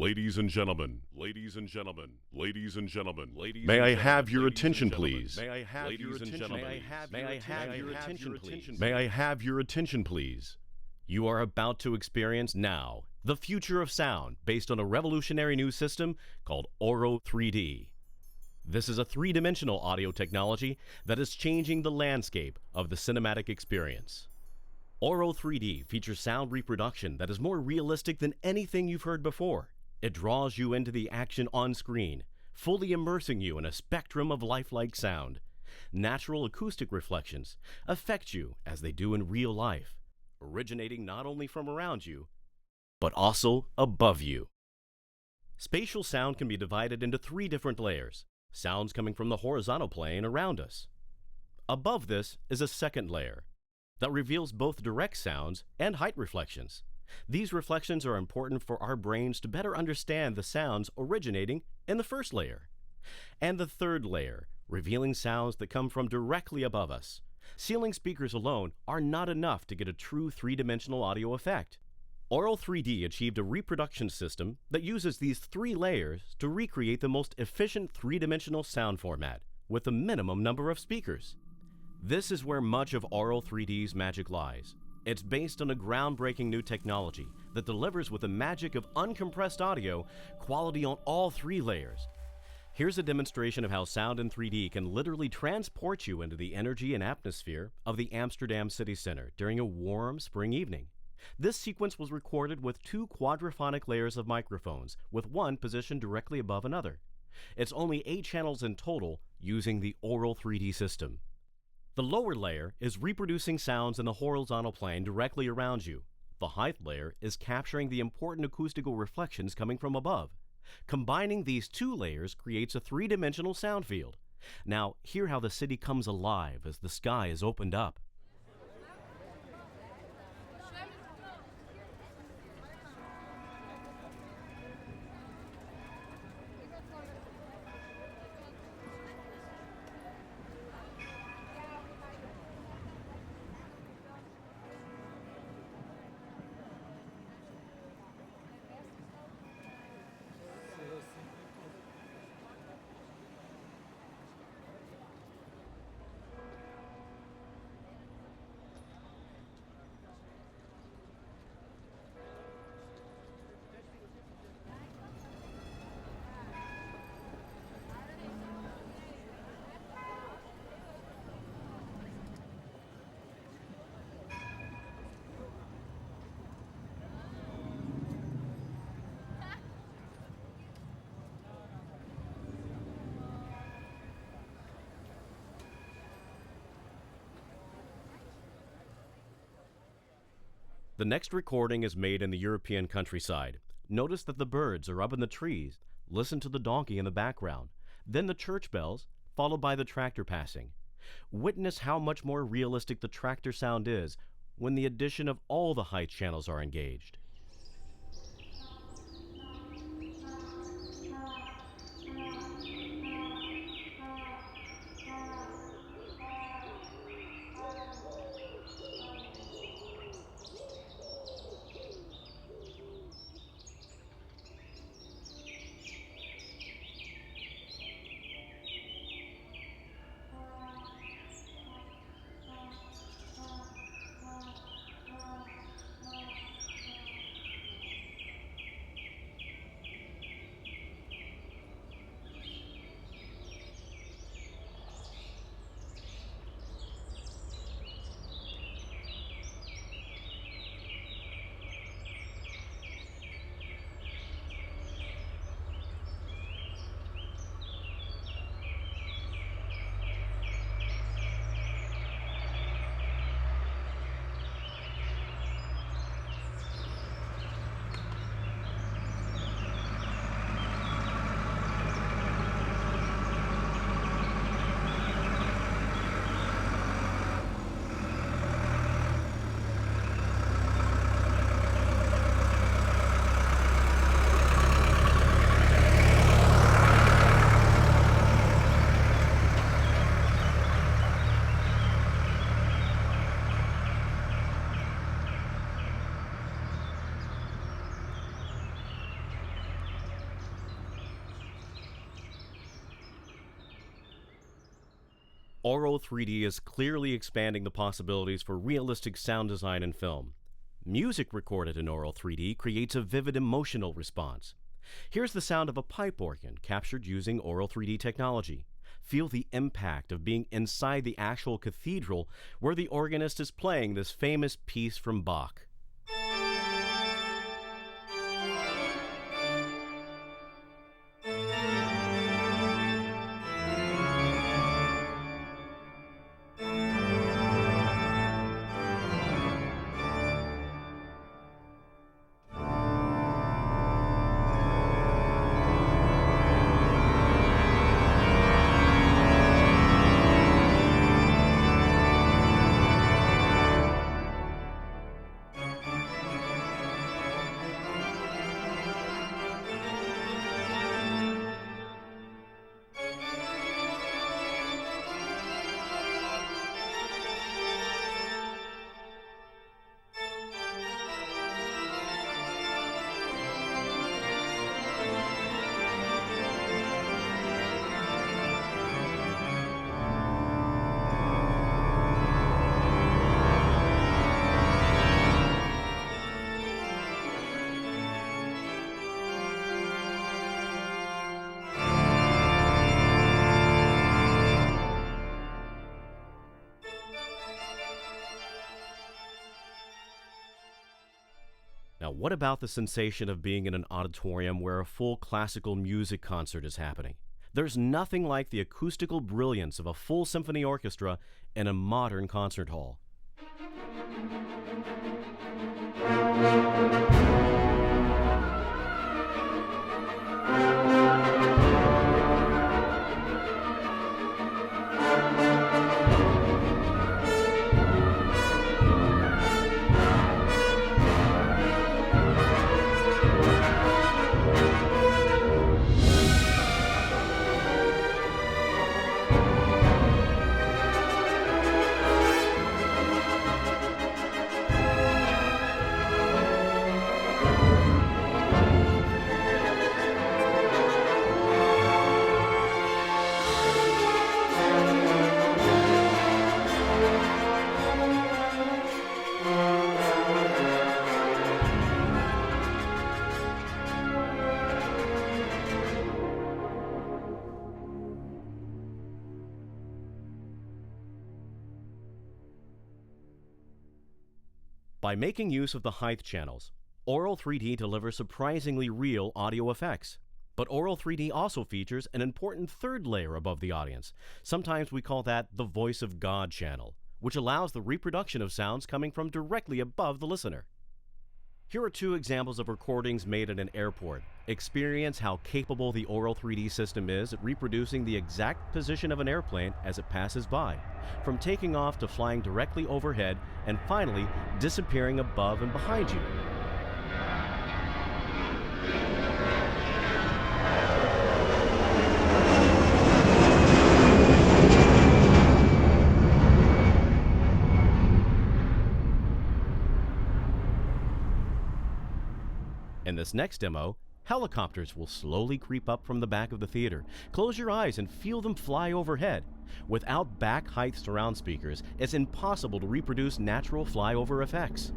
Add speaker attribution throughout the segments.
Speaker 1: Ladies and gentlemen, ladies and gentlemen, ladies and gentlemen, ladies.
Speaker 2: May I have your attention, please?
Speaker 1: May I have your attention?
Speaker 2: May I have your attention, please?
Speaker 1: May I have your attention, please?
Speaker 2: You are about to experience now the future of sound based on a revolutionary new system called AURO 3D. This is a three-dimensional audio technology that is changing the landscape of the cinematic experience. AURO 3D features sound reproduction that is more realistic than anything you've heard before. It draws you into the action on screen, fully immersing you in a spectrum of lifelike sound. Natural acoustic reflections affect you as they do in real life, originating not only from around you, but also above you. Spatial sound can be divided into three different layers, sounds coming from the horizontal plane around us. Above this is a second layer that reveals both direct sounds and height reflections. These reflections are important for our brains to better understand the sounds originating in the first layer. And the third layer, revealing sounds that come from directly above us. Ceiling speakers alone are not enough to get a true three-dimensional audio effect. AURO 3D achieved a reproduction system that uses these three layers to recreate the most efficient three-dimensional sound format with a minimum number of speakers. This is where much of AURO 3D's magic lies. It's based on a groundbreaking new technology that delivers with the magic of uncompressed audio quality on all three layers. Here's a demonstration of how sound in 3D can literally transport you into the energy and atmosphere of the Amsterdam city center during a warm spring evening. This sequence was recorded with two quadraphonic layers of microphones, with one positioned directly above another. It's only 8 channels in total using the AURO 3D system. The lower layer is reproducing sounds in the horizontal plane directly around you. The height layer is capturing the important acoustical reflections coming from above. Combining these two layers creates a three-dimensional sound field. Now, hear how the city comes alive as the sky is opened up. The next recording is made in the European countryside. Notice that the birds are up in the trees. Listen to the donkey in the background. Then the church bells, followed by the tractor passing. Witness how much more realistic the tractor sound is when the addition of all the height channels are engaged. AURO 3D is clearly expanding the possibilities for realistic sound design in film. Music recorded in AURO 3D creates a vivid emotional response. Here's the sound of a pipe organ captured using AURO 3D technology. Feel the impact of being inside the actual cathedral where the organist is playing this famous piece from Bach. Now, what about the sensation of being in an auditorium where a full classical music concert is happening? There's nothing like the acoustical brilliance of a full symphony orchestra in a modern concert hall. By making use of the height channels, AURO 3D delivers surprisingly real audio effects. But AURO 3D also features an important third layer above the audience. Sometimes we call that the Voice of God channel, which allows the reproduction of sounds coming from directly above the listener. Here are two examples of recordings made at an airport. Experience how capable the AURO 3D system is at reproducing the exact position of an airplane as it passes by, from taking off to flying directly overhead and finally disappearing above and behind you. In this next demo, helicopters will slowly creep up from the back of the theater. Close your eyes and feel them fly overhead. Without back height surround speakers, it's impossible to reproduce natural flyover effects.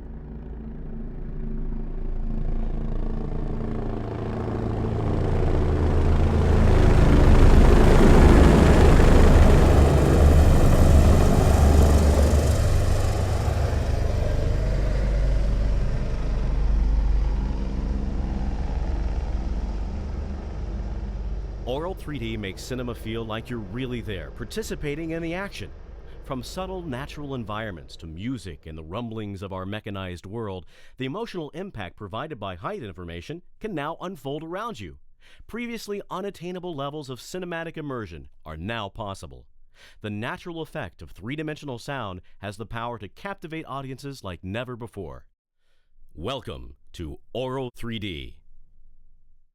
Speaker 2: AURO 3D makes cinema feel like you're really there, participating in the action. From subtle natural environments to music and the rumblings of our mechanized world, the emotional impact provided by height information can now unfold around you. Previously unattainable levels of cinematic immersion are now possible. The natural effect of three-dimensional sound has the power to captivate audiences like never before. Welcome to AURO 3D.